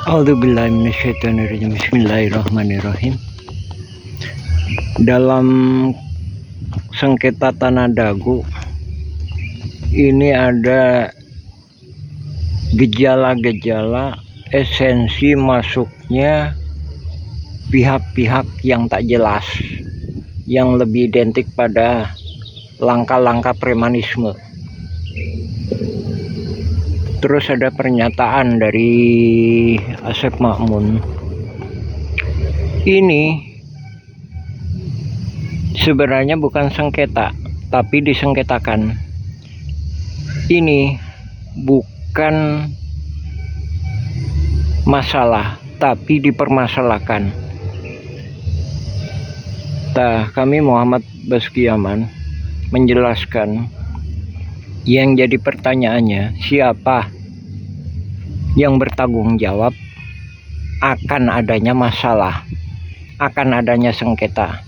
A'udzubillahi minasyaitonirrajim. Bismillahirrahmanirrahim. Dalam sengketa tanah Dago ini ada gejala-gejala esensi masuknya pihak-pihak yang tak jelas, yang lebih identik pada langkah-langkah premanisme. Terus ada pernyataan dari Asep Makmun. Ini sebenarnya bukan sengketa, tapi disengketakan. Ini bukan masalah, tapi dipermasalahkan. Kami Muhammad Basuki Yaman menjelaskan yang jadi pertanyaannya, siapa yang bertanggung jawab akan adanya masalah, akan adanya sengketa.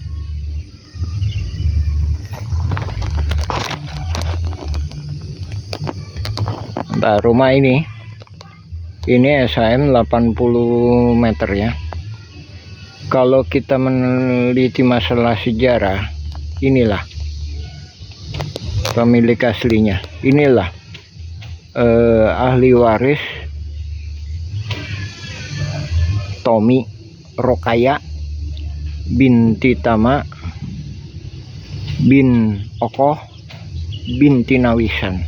Rumah ini SHM 80 meter ya. Kalau kita meneliti masalah sejarah, inilah pemilik aslinya. Inilah ahli waris Tommy Rokaya binti Tama bin Okoh binti Nawisan.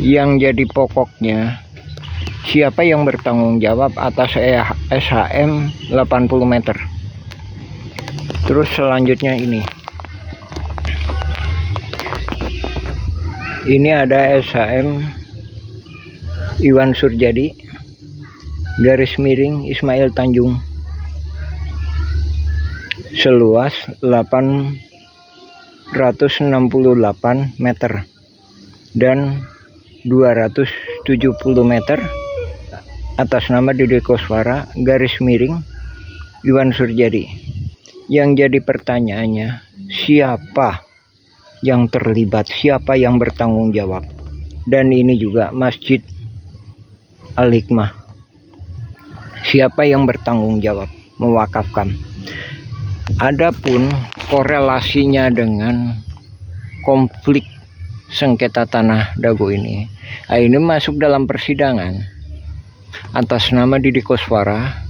Yang jadi pokoknya, siapa yang bertanggung jawab atas SHM 80 meter. Terus selanjutnya ini ada SHM Iwan Surjadi garis miring Ismail Tanjung seluas 868 meter dan 270 meter atas nama Dede Koswara garis miring Iwan Surjadi. Yang jadi pertanyaannya, siapa yang terlibat, siapa yang bertanggung jawab? Dan ini juga Masjid Al-Hikmah, siapa yang bertanggung jawab mewakafkan? Adapun korelasinya dengan konflik sengketa tanah Dago ini masuk dalam persidangan atas nama Dede Koswara,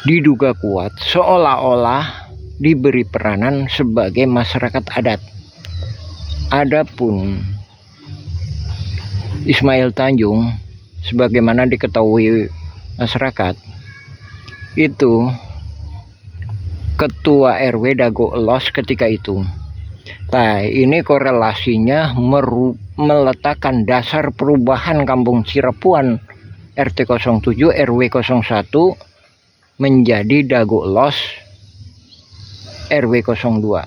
diduga kuat seolah-olah diberi peranan sebagai masyarakat adat. Adapun Ismail Tanjung, sebagaimana diketahui masyarakat, itu ketua RW Dago Elos ketika itu. Ini korelasinya meletakkan dasar perubahan Kampung Cirepuan RT 07 RW 01 menjadi Dago Elos RW 02.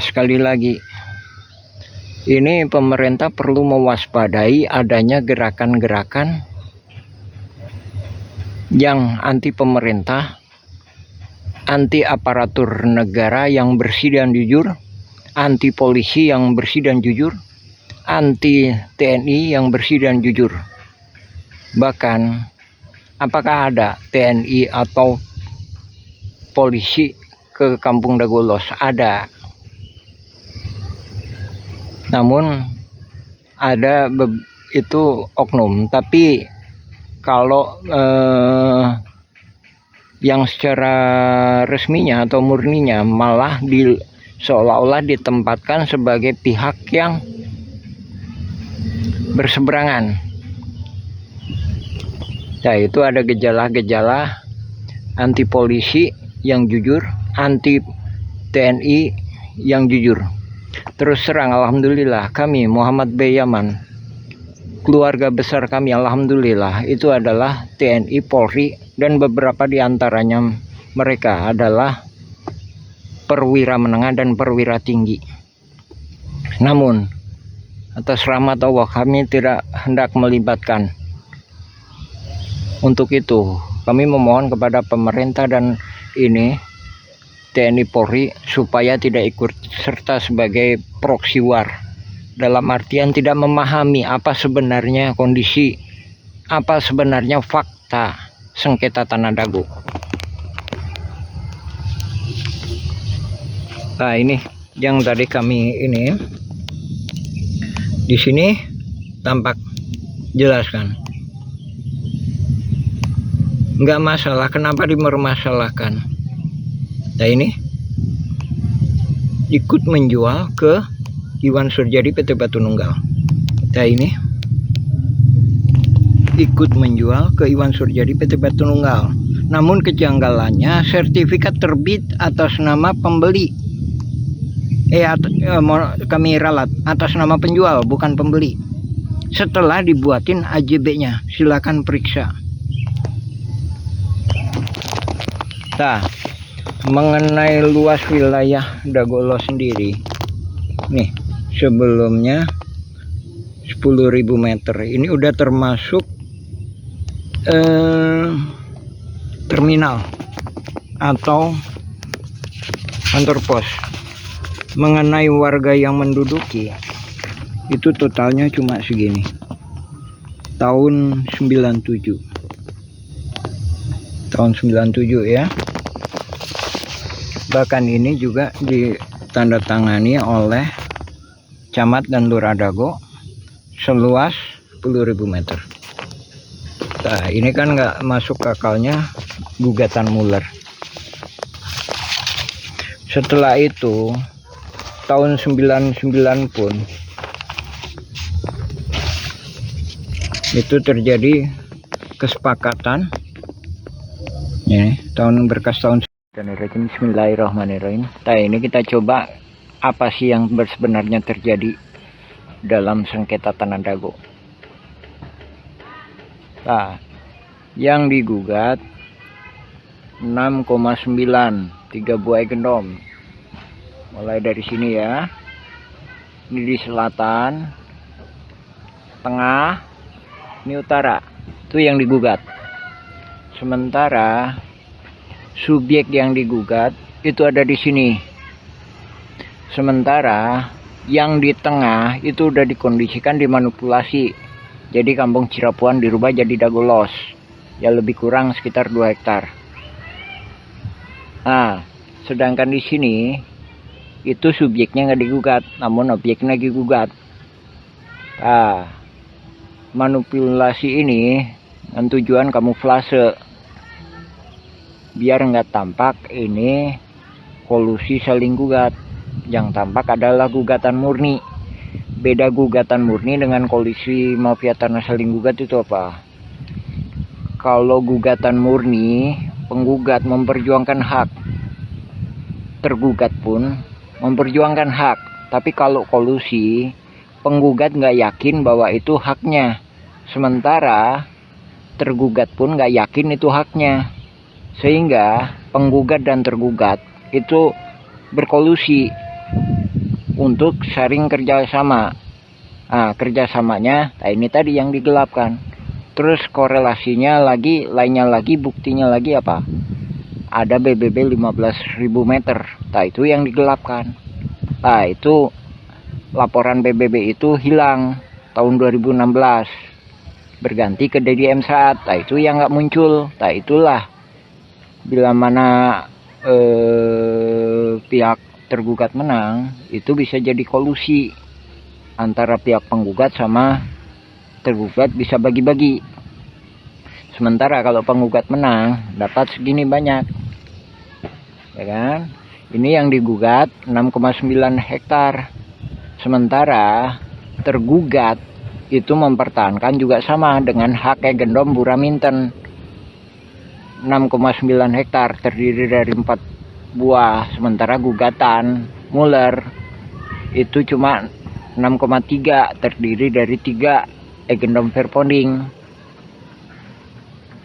Sekali lagi, ini pemerintah perlu mewaspadai adanya gerakan-gerakan yang anti pemerintah, anti aparatur negara yang bersih dan jujur, anti polisi yang bersih dan jujur, anti TNI yang bersih dan jujur. Bahkan apakah ada TNI atau polisi ke Kampung Dago Elos? Ada. Namun ada itu oknum, tapi kalau yang secara resminya atau murninya malah seolah-olah ditempatkan sebagai pihak yang berseberangan. Itu ada gejala-gejala anti polisi yang jujur, anti TNI yang jujur. Terus terang, alhamdulillah kami Muhammad B. Yaman, keluarga besar kami alhamdulillah itu adalah TNI, Polri, dan beberapa diantaranya mereka adalah perwira menengah dan perwira tinggi. Namun atas rahmat Allah kami tidak hendak melibatkan. Untuk itu kami memohon kepada pemerintah dan TNI Polri supaya tidak ikut serta sebagai proxy war dalam artian tidak memahami apa sebenarnya kondisi, apa sebenarnya fakta sengketa Tanah Dago. Nah, ini yang tadi kami ini di sini tampak jelas kan. Nggak masalah, kenapa dipermasalahkan? Nah, ini ikut menjual ke Iwan Surjadi PT Batu Nunggal. Nah, ini ikut menjual ke Iwan Surjadi PT Batu Nunggal. Namun kejanggalannya sertifikat terbit atas nama pembeli. Kami ralat atas nama penjual, bukan pembeli. Setelah dibuatin AJB-nya, silakan periksa. Nah, mengenai luas wilayah Dagolo sendiri, nih sebelumnya 10.000 meter. Ini udah termasuk terminal atau kantor pos. Mengenai warga yang menduduki, itu totalnya cuma segini. Tahun 97. Tahun 97 ya. Bahkan ini juga ditandatangani oleh Camat dan Lurah Dago seluas 10.000 meter. Nah, ini kan nggak masuk akalnya gugatan Muller. Setelah itu tahun 99 pun itu terjadi kesepakatan ini tahun berkas tahun. Bismillahirrahmanirrahim. Nah, ini kita coba apa sih yang sebenarnya terjadi dalam sengketa Tanah Dago. Nah, yang digugat 6,9, 3 buah gendom. Mulai dari sini ya. Ini di selatan, tengah, ini utara. Itu yang digugat. Sementara subjek yang digugat itu ada di sini. Sementara yang di tengah itu udah dikondisikan, dimanipulasi. Jadi kampung Cirapuan dirubah jadi Dagolos. Ya lebih kurang sekitar 2 hektar. Nah, sedangkan di sini itu subjeknya nggak digugat, namun objeknya digugat. Nah, manipulasi ini dengan tujuan kamuflase biar nggak tampak ini kolusi saling gugat. Yang tampak adalah gugatan murni. Beda gugatan murni dengan kolusi mafia tanah saling gugat itu apa? Kalau gugatan murni, penggugat memperjuangkan hak, tergugat pun memperjuangkan hak. Tapi kalau kolusi, penggugat nggak yakin bahwa itu haknya, sementara tergugat pun nggak yakin itu haknya. Sehingga penggugat dan tergugat itu berkolusi untuk saling kerjasama. Nah, kerjasamanya, nah ini tadi yang digelapkan. Terus korelasinya lagi, lainnya lagi, buktinya lagi apa? Ada BBB 15.000 meter. Nah, itu yang digelapkan. Nah, itu laporan BBB itu hilang tahun 2016. Berganti ke Dedi M. Saat. Nah, itu yang nggak muncul. Nah, itulah bila mana pihak tergugat menang, itu bisa jadi kolusi antara pihak penggugat sama tergugat, bisa bagi-bagi. Sementara kalau penggugat menang dapat segini banyak, ya kan? Ini yang digugat 6,9 hektar, sementara tergugat itu mempertahankan juga sama dengan hak Egendom Buraminten 6,9 hektar terdiri dari 4 buah, sementara gugatan Muller itu cuma 6,3 terdiri dari 3 Egendom Verponding.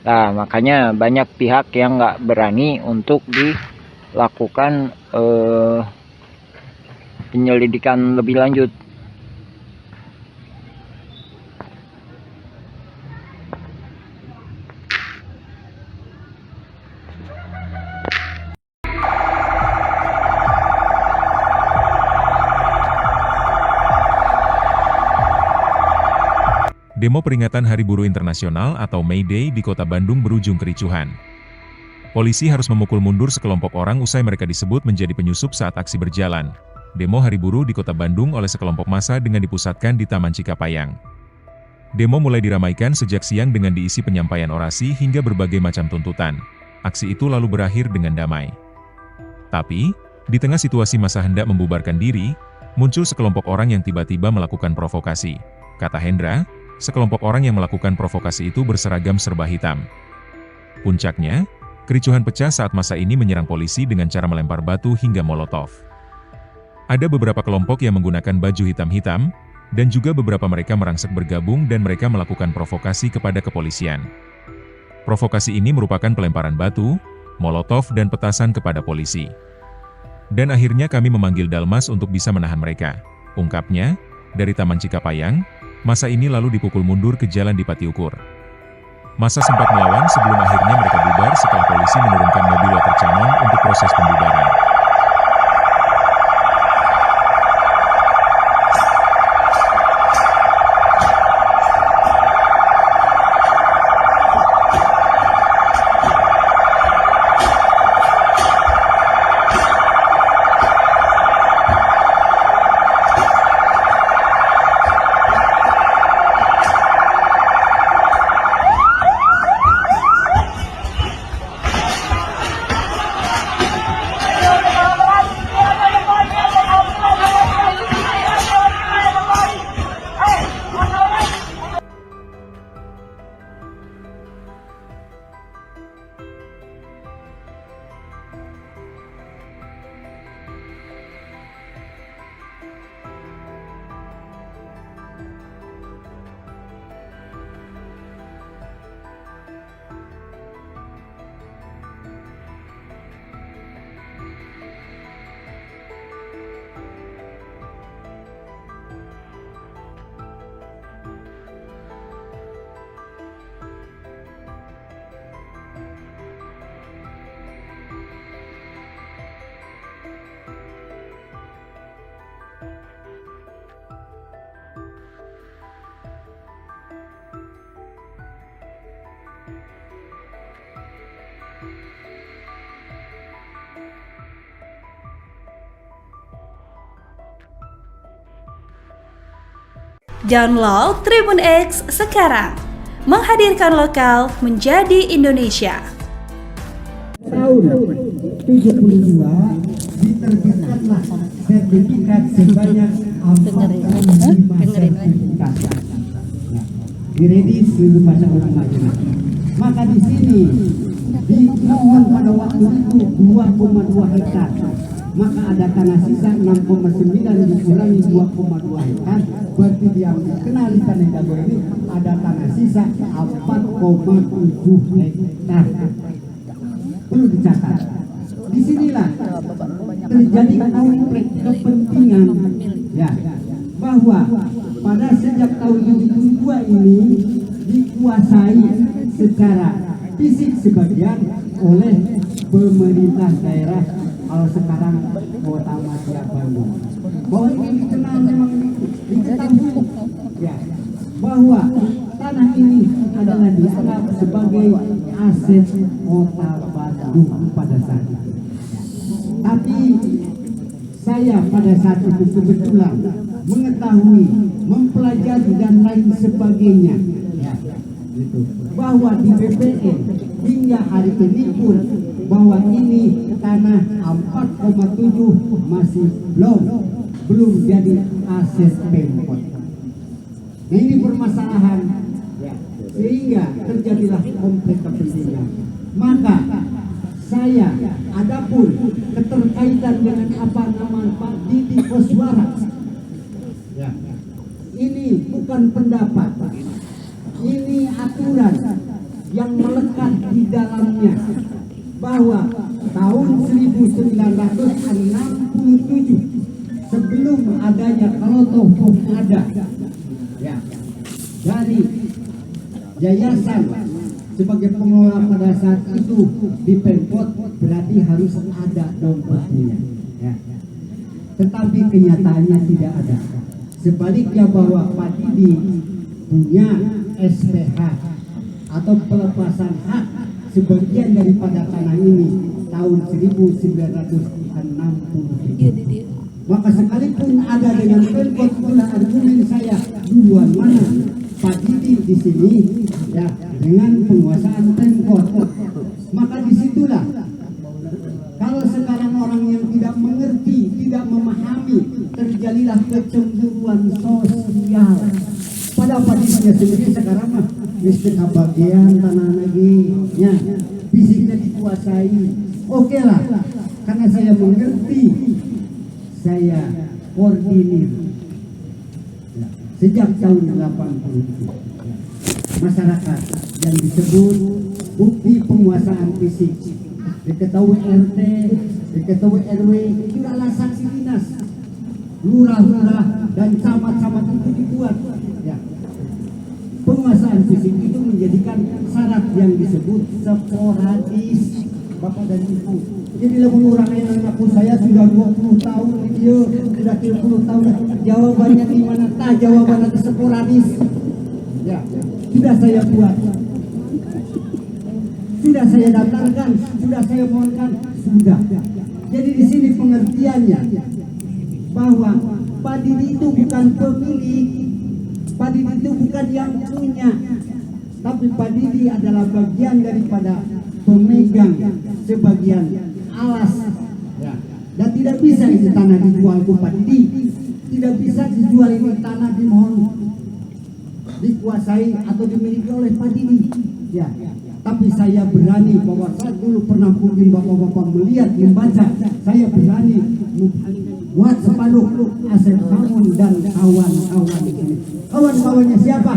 Nah, makanya banyak pihak yang nggak berani untuk dilakukan penyelidikan lebih lanjut. Demo peringatan Hari Buruh Internasional atau May Day di Kota Bandung berujung kericuhan. Polisi harus memukul mundur sekelompok orang usai mereka disebut menjadi penyusup saat aksi berjalan. Demo Hari Buruh di Kota Bandung oleh sekelompok massa dengan dipusatkan di Taman Cikapayang. Demo mulai diramaikan sejak siang dengan diisi penyampaian orasi hingga berbagai macam tuntutan. Aksi itu lalu berakhir dengan damai. Tapi, di tengah situasi massa hendak membubarkan diri, muncul sekelompok orang yang tiba-tiba melakukan provokasi. Kata Hendra, sekelompok orang yang melakukan provokasi itu berseragam serba hitam. Puncaknya, kericuhan pecah saat massa ini menyerang polisi dengan cara melempar batu hingga molotov. Ada beberapa kelompok yang menggunakan baju hitam-hitam, dan juga beberapa mereka merangsek bergabung dan mereka melakukan provokasi kepada kepolisian. Provokasi ini merupakan pelemparan batu, molotov dan petasan kepada polisi. Dan akhirnya kami memanggil Dalmas untuk bisa menahan mereka, ungkapnya. Dari Taman Cikapayang, massa ini lalu dipukul mundur ke jalan di Patiukur. Massa sempat melawan sebelum akhirnya mereka bubar setelah polisi menurunkan mobil water cannon untuk proses pembubaran. Download Tribun X sekarang, menghadirkan lokal menjadi Indonesia. Tahun 72 diterbitkanlah sertifikat sebanyak 45 sertifikat. Diredis seluruh masyarakat Madinah. Maka di sini dimohon pada waktu itu 2,2 hektar. Maka ada tanah sisa 6,9 dikurangi 2,2 hektar. Berarti yang dikenal di Tanah Dago ini ada tanah sisa 4,7 hektar. Perlu dicatat. Disinilah terjadi konflik kepentingan, ya, bahwa pada sejak tahun 72 ini dikuasai secara fisik sebagian oleh pemerintah daerah, kalau sekarang Kota Madya Bandung. Bahwa ini dikenal memang diketahui, ya, bahwa tanah ini adalah dianggap sebagai aset Kota Bandung pada saat itu. Tapi saya pada saat itu kebetulan mengetahui, mempelajari dan lain sebagainya, ya, gitu, bahwa di BPN hingga hari ini pun bahwa ini tanah 4,7 masih belum jadi aset Pemkot. Nah, ini permasalahan, ya, sehingga terjadilah konflik kepentingan. Maka saya, adapun keterkaitan dengan apa nama Pak Didi Koswara, ya, ini bukan pendapat, ini aturan yang melekat di dalamnya, bahwa tahun 1967 sebelum adanya Kelotoh ada, ya, dari yayasan sebagai pengelola pada saat itu di Pemkot, berarti harus ada dong buktinya, ya. Tetapi kenyataannya tidak ada. Sebaliknya bahwa Pak Didi punya SPH atau pelepasan hak sebagian daripada tanah ini tahun 1960. Maka sekalipun ada dengan Pemkot, itulah argumen saya duluan mana Pak Didi di sini ya dengan penguasaan Pemkot. Maka disitulah kalau sekarang orang yang tidak mengerti, tidak memahami, terjadilah kecemburuan sosial. Pada Didi sendiri sekarang mah mesti kebagian tanah lagi, ya fisiknya dikuasai. Oke lah, karena saya mengerti, saya koordinir ya, sejak tahun 80 masyarakat yang disebut bukti penguasaan fisik diketahui RT, diketahui RW, itu adalah saksi dinas, lurah-lurah dan camat-camat itu dibuat ya. Penguasaan fisik itu menjadikan syarat yang disebut sporadis Bapak dan Ibu. Jadi lamun orang yang anakku saya sudah 20 tahun dia sudah 30 tahun, jawabannya di mana? Jawabannya sporadis ya, sudah saya buat, sudah saya daftarkan, sudah saya mohonkan, sudah. Jadi di sini pengertiannya bahwa Pak Didi itu bukan pemilik, Pak Didi itu bukan yang punya, tapi Pak Didi adalah bagian daripada pemegang sebagian alas ya. Dan tidak bisa ini tanah dijual ke Pak Didi, tidak bisa dijual ini tanah dimohon dikuasai atau dimiliki oleh Pak Didi ya. Tapi saya berani, bahwa saya dulu pernah mungkin bapak-bapak melihat, membaca, saya berani buat sepanduk Asep Mamun dan kawan-kawan ini. Kawan-kawannya siapa?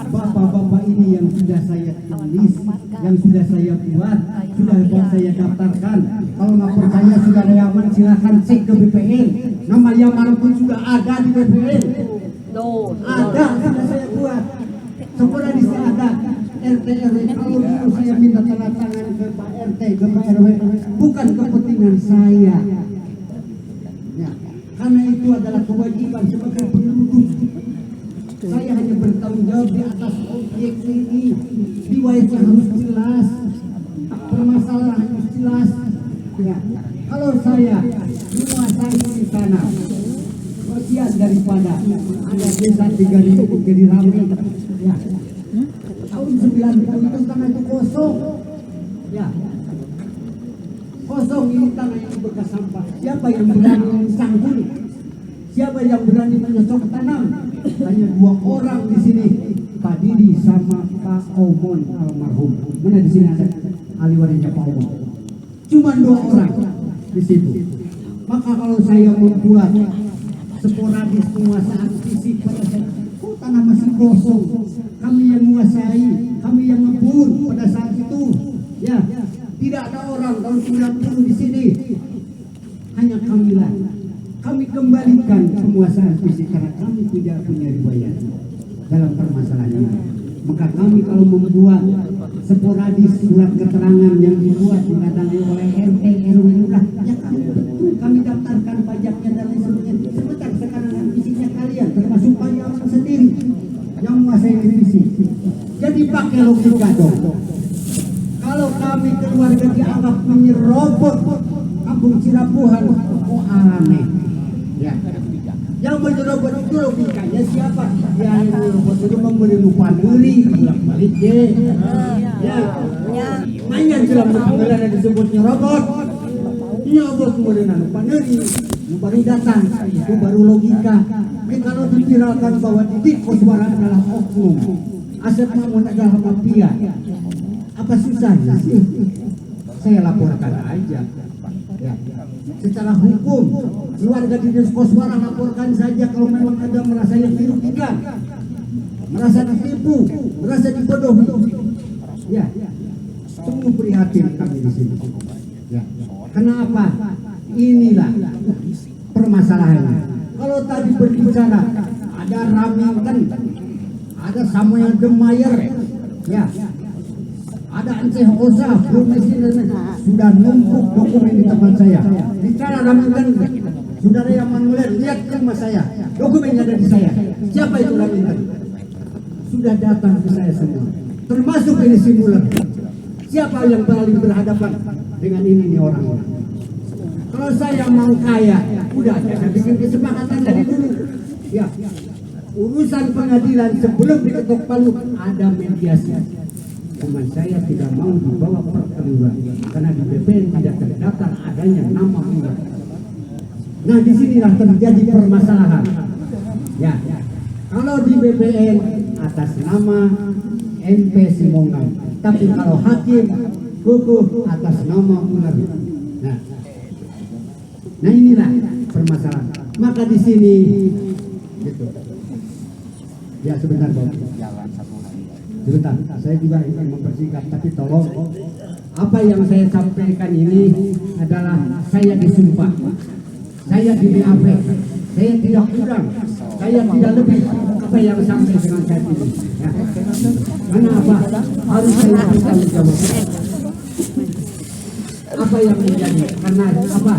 Bapak-bapak ini yang sudah saya tulis, yang sudah saya buat, sudah saya daftarkan. Kalau nggak percaya saudara Yaman silahkan cek ke BPN. Nama Yaman pun sudah ada di BPN. Ada, sudah saya buat. Sekolah di sini ada. RT RW, kalau dulu saya minta tanda tangan ke Pak RT, ke Pak RW, bukan kepentingan saya ya, karena itu adalah kewajiban sebagai penduduk. Saya hanya bertanggung jawab di atas objek ini. Riwayatnya harus jelas, permasalahan harus jelas ya. Kalau saya menguasai di sana, bagian daripada ada desa 3.000 jadi ramai ya. Tahun 90 itu tanah itu kosong ya, kosong. Ini tanah yang bekas sampah. Siapa yang berani mencangkul? Siapa yang berani menyosok tanam? Hanya 2 orang di sini, Pak Didi sama Pak Omon almarhum. Mana di sini ada ahli warisnya Pak Omon? Cuma 2 orang di situ. Maka kalau saya membuat sporadis penguasaan fisik pada saya, tanah masih kosong, kami yang menguasai, kami yang ngebun pada saat itu ya. Tidak ada orang tahun 90 di sini, hanya kamilah. Kami kembalikan penguasaan fisik karena kami tidak punya riwayat dalam permasalahan ini. Maka kami kalau membuat sporadis surat keterangan yang dibuat didatangi oleh RT RW ya kami betul, kami daftarkan pajaknya dan lain sebagainya. Sebentar, sekarang fisiknya kalian termasuk Pak Yaman sendiri yang menguasai fisik. Jadi pakai logika dong. Kalau kami keluarga dianggap menyerobot kampung Cirapuhan, kok aneh ya. Yang menyerobot itu logikanya siapa? Yang menyerobot itu memberi lupa diri, balik ya. Mainan dalam pengadilan yang disebut nyerobot. Nyerobot kemudian lupa diri, baru datang, itu baru logika. Kalau diviralkan bahwa Didi Koswara adalah oknum, Asep Mamun adalah mafia, apa susahnya sih? Saya laporkan aja ya. Secara hukum keluarga Didi Koswara laporkan saja kalau memang ada merasa yang dirugikan, merasa ditipu, merasa dibodohi ya. Sungguh prihatin kami di sini ya. Kenapa? Inilah permasalahannya. Kalau tadi berbicara ada Ramington, ada Samuel Demayer ya, ada Anseh Osa, sudah numpuk dokumen di tempat saya. Bicara Ramington, saudara yang manuler lihat ke rumah saya, dokumennya ada di saya. Siapa itu Ramington? sudah datang ke saya semua, termasuk ini simulan. Siapa yang paling berhadapan dengan ini nih orang-orang? Kalau saya mau kaya, udah saya bikin kesepakatan dari dulu. Ya, urusan pengadilan sebelum diketok palu ada mediasi. Cuman saya tidak mau dibawa perkeluaran karena di BPN tidak terdaftar adanya nama Mular. Nah, disinilah terjadi permasalahan. Ya, kalau di BPN atas nama MP Simongan, tapi kalau hakim kukuh atas nama Mular. Nah inilah permasalahan. Maka di sini, gitu. Ya sebentar, Bang. Sebentar, saya juga ingin mempersingkat, tapi tolong apa yang saya sampaikan ini adalah saya disumpah, saya di BAP, saya tidak kurang, saya tidak lebih apa yang sampai dengan saya ini. Ya. Karena apa? Harus saya bertanggung jawab. Apa yang menjadi? Karena apa?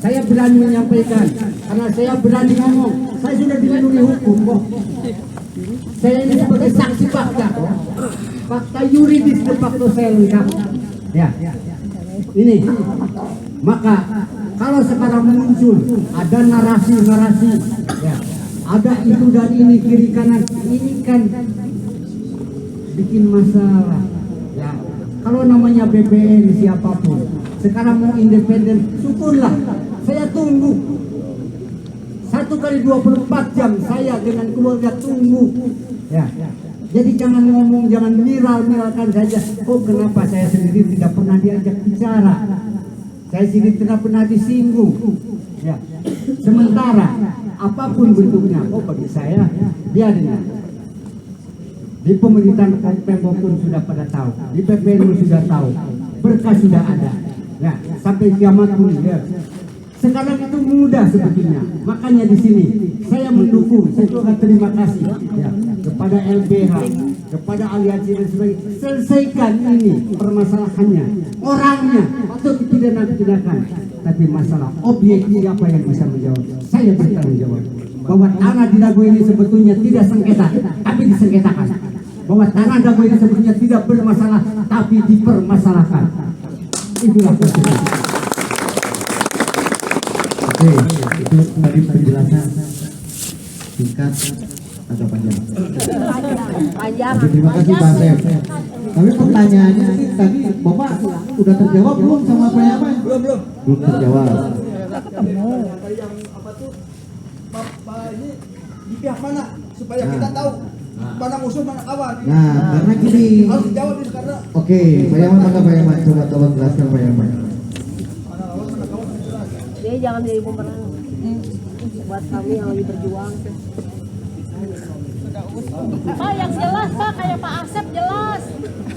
Saya berani menyampaikan, karena saya berani ngomong. Saya sudah dilindungi hukum kok. Saya ini sebagai saksi fakta kok. Fakta yuridis de facto saya lengkap. Ya, ini. Maka kalau sekarang muncul ada narasi-narasi, ya, ada itu dan ini kiri kanan, ini kan bikin masalah. Ya, kalau namanya BPN siapapun, sekarang mau independen, syukurlah. Saya tunggu 1 kali 24 jam saya dengan keluarga tunggu. Ya. Jadi jangan ngomong, jangan viral-viralkan saja. Oh kenapa saya sendiri tidak pernah diajak bicara, saya sendiri tidak pernah disinggung. Ya. Sementara apapun bentuknya, oh bagi saya biarin. Di pemerintahan Pemprov pun sudah pada tahu, di PPN sudah tahu, berkas sudah ada. Ya, sampai kiamat pun ya. Sekarang itu mudah sebetulnya. Makanya di sini saya mendukung, saya juga terima kasih ya, kepada LBH, kepada aliansi dan sebagainya. Selesaikan ini permasalahannya. Orangnya patut dipidana-pidanakan, tapi masalah objek siapa yang bisa menjawab? Saya bertanggung jawab. Bahwa tanah di Dago ini sebetulnya tidak sengketa, tapi disengketakan. Bahwa tanah Dago ini sebetulnya tidak bermasalah, tapi dipermasalahkan. Itulah persoalan. Oke, itu tadi penjelasan singkat agak panjang. Oke, terima kasih Pak Asep. Tapi pertanyaannya sih tadi Bapak udah terjawab belum sama Pak Yaman? Belum terjawab. Yang apa tuh Bapak ini di pihak mana supaya kita tahu mana musuh mana kawan. Nah, karena gini. Harus dijawab ini karena. Oke, Pak Yaman mana Pak Yaman? Coba tolong jelaskan Pak Yaman. Dia jangan jadi bumerang buat kami yang lagi berjuang. Pak yang jelas Pak, kayak Pak Asep jelas.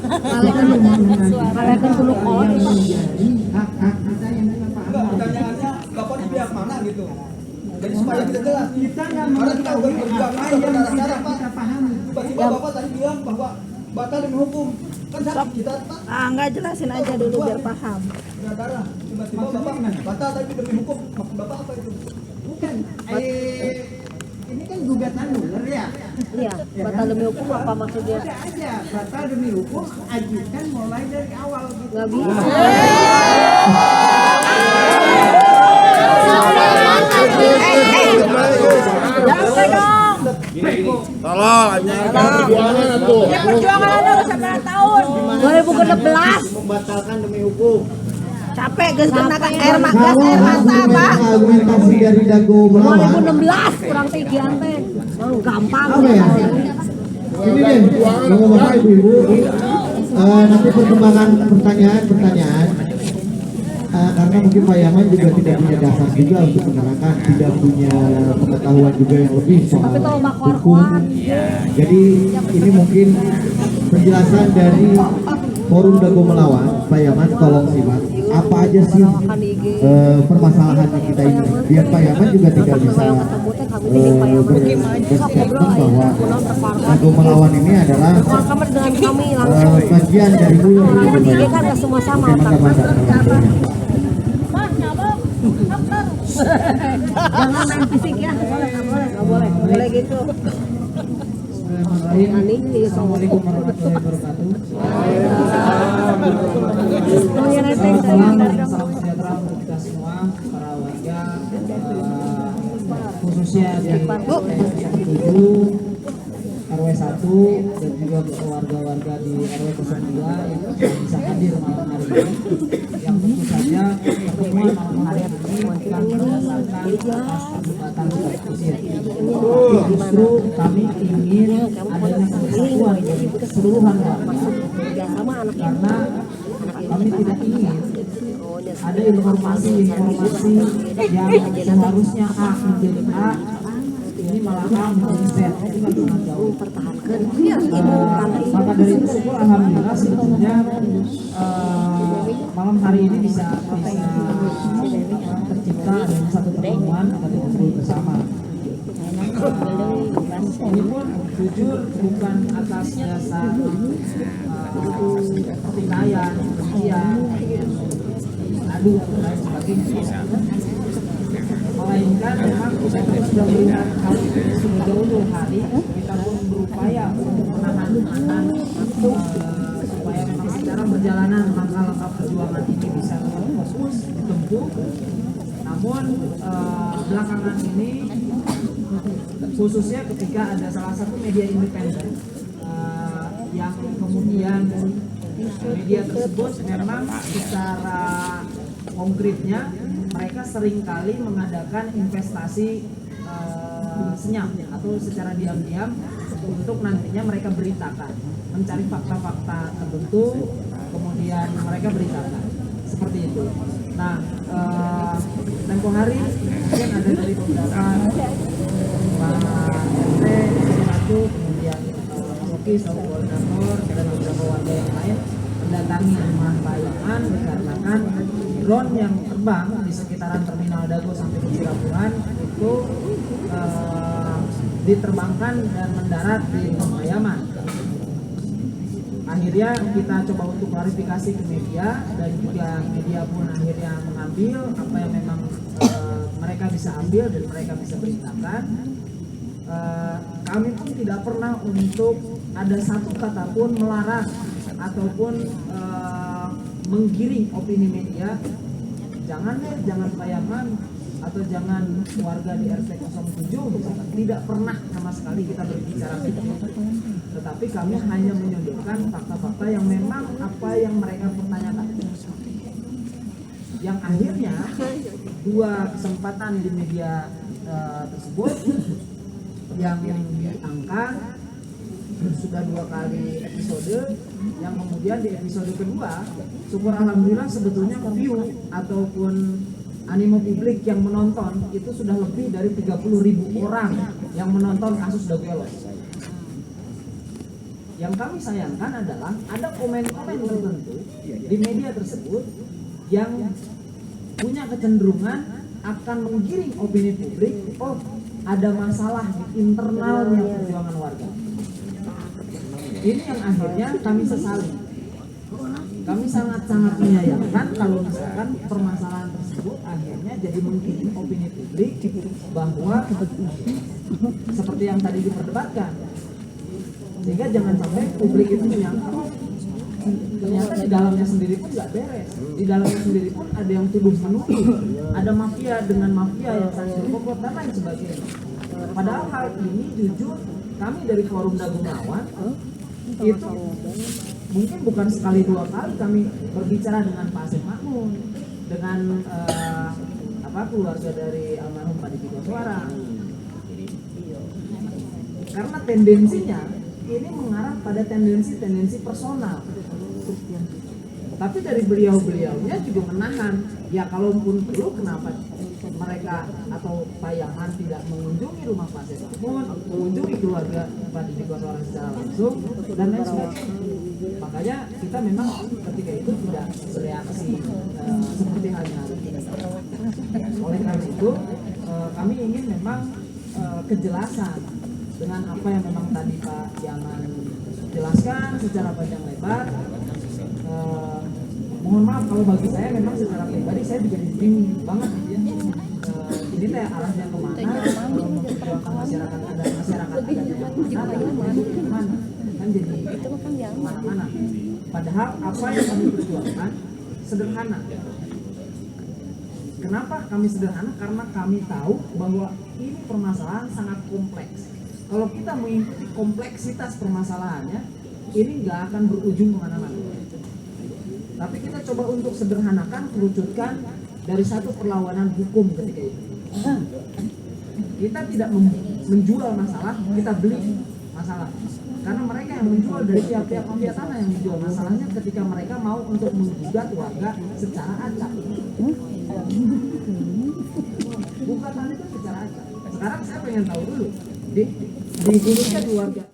Kalian perlu kawan. Hak kita yang dengan Pak Enggak, pertanyaannya Bapak di pihak mana gitu. Jadi supaya kita jelas. Karena kita udah berjuang ini berdarah-darah Pak. Tiba-tiba Bapak tadi bilang bahwa batal demi hukum. Kan sakit kita Pak. Enggak, jelasin aja dulu biar paham. Berdarah. Tiba-tiba Bapak batal tadi demi hukum. Maksud Bapak apa itu? Bukan. Ini kan gugatan Mular ya. Iya, batal demi hukum apa maksudnya? Ada aja batal demi hukum, ajukan mulai dari awal gitu. Nggak bisa. Perjuangan ada 9 tahun. 2016 membatalkan demi hukum. Capek gas kena air mata Pak. Argumentasi dari Dago melawan. 2016 kurang tigian teh. Oh, gampang. Apa ya? Ini deh, Bapak Ibu, nanti perkembangan pertanyaan. Karena mungkin Pak Yaman juga tidak punya dasar juga untuk menerangkan, tidak punya pengetahuan juga yang lebih soal hukum. Jadi ini mungkin penjelasan dari Forum Dago Melawan. Pak Yaman tolong simak apa aja sih permasalahan yang kita ini, biar Pak Yaman juga tidak bisa berstatement bahwa Dago Melawan ini adalah bagian dari Mular. Dia kan nggak semua sama. Jangan main fisik ya, nggak boleh gitu. Bismillahirrahmanirrahim. Assalamualaikum warahmatullahi wabarakatuh. Salam sejahtera untuk kita semua, para warga, khususnya di RW 7, RW 1 dan juga warga-warga di RW 02 yang bisa hadir malam hari ini. Yang tentu saja pertemuan malam hari ini bukan berdasarkan atas perdebatan usia. Justru kami ingin adanya kesatuan dari keseluruhan warga, karena kami tidak ingin ada informasi yang seharusnya A menjadi A ini malah A menjadi Z. Itu kan sangat jauh. Maka dari itu syukur alhamdulillah sebetulnya malam hari ini bisa tercipta dengan satu pertemuan atau ngobrol bersama. Ini pun jujur bukan atas dasar pertikaian, kebencian, aduh dan lain sebagainya. Melainkan memang kita sudah melihat hal itu jauh-jauh hari, kita pun berupaya untuk menahan supaya memang secara perjalanan langkah-langkah perjuangan ini bisa fokus ditempuh. Namun belakangan ini khususnya ketika ada salah satu media independen yang kemudian media tersebut memang secara konkretnya mereka seringkali mengadakan investasi senyap atau secara diam-diam untuk nantinya mereka beritakan, mencari fakta-fakta tertentu kemudian mereka beritakan seperti itu. Nah, tempo hari mungkin ada dari beberapa RT, satu, kemudian Mas Oki, koordinator, dan beberapa warga yang lain mendatangi rumah Pak Yaman dikarenakan drone yang terbang di sekitaran Terminal Dago sampai ke Cilaburan itu diterbangkan dan mendarat di rumah Pak Yaman. Akhirnya kita coba untuk klarifikasi ke media dan juga media pun akhirnya mengambil apa yang memang mereka bisa ambil dan mereka bisa beritakan. Kami pun tidak pernah untuk ada satu kata pun melarang ataupun menggiring opini media. Jangan Pak Yaman atau jangan warga di RT 07 misalkan. Tidak pernah sama sekali kita berbicara seperti itu. Tetapi kami hanya menyodorkan fakta-fakta yang memang apa yang mereka pertanyakan. Yang akhirnya dua kesempatan di media tersebut yang diangkat sudah 2 kali episode, yang kemudian di episode kedua syukur alhamdulillah sebetulnya view ataupun animo publik yang menonton itu sudah lebih dari 30.000 orang yang menonton kasus Daguelos. Yang kami sayangkan adalah ada komen-komen tertentu di media tersebut yang punya kecenderungan akan menggiring opini publik, oh ada masalah di internalnya perjuangan warga. Ini yang akhirnya kami sesali. Kami sangat-sangat menyayangkan kalau misalkan permasalahan tersebut akhirnya jadi menggiring opini publik bahwa seperti yang tadi diperdebatkan. Sehingga jangan sampai publik itu menyangka ternyata di dalamnya sendiri pun nggak beres. Di dalamnya sendiri pun ada yang tuduh menuduh, ada mafia dengan mafia yang saling berkomplot dan lain sebagainya. Padahal hal ini jujur kami dari Forum Dago Melawan itu mungkin bukan sekali 2 kali kami berbicara dengan Pak Asep Makmun, dengan keluarga dari almarhum Pak Didi Koswara. Karena tendensinya ini mengarah pada tendensi personal. Tapi dari beliau-beliaunya juga menahan. Ya kalaupun perlu kenapa mereka atau Pak Yaman tidak mengunjungi rumah Pak Asep Makmun, mengunjungi keluarga Pak Didi Koswara secara langsung dan lain sebagainya. Makanya kita memang ketika itu tidak bereaksi seperti halnya hari ini. Oleh karena itu kami ingin memang kejelasan dengan apa yang memang tadi Pak Yaman jelaskan secara panjang lebar. Mohon maaf kalau bagi saya memang secara pribadi saya juga bingung banget ya. Jadi ini teh arahnya kemana? Kalau memperjuangkan masyarakat ada mana? Kan jadi mana-mana. Padahal apa yang kami perjuangkan sederhana. Kenapa kami sederhana? Karena kami tahu bahwa ini permasalahan sangat kompleks. Kalau kita mengikuti kompleksitas permasalahannya, ini nggak akan berujung kemana-mana. Tapi kita coba untuk sederhanakan, kerucutkan dari satu perlawanan hukum ketika itu. Kita tidak menjual masalah, kita beli masalah. Karena mereka yang menjual dari pihak-pihak mafia tanah yang menjual masalahnya ketika mereka mau untuk menggugat warga secara acak. Gugatan itu secara acak. Sekarang saya pengen tahu dulu, di Indonesia di warga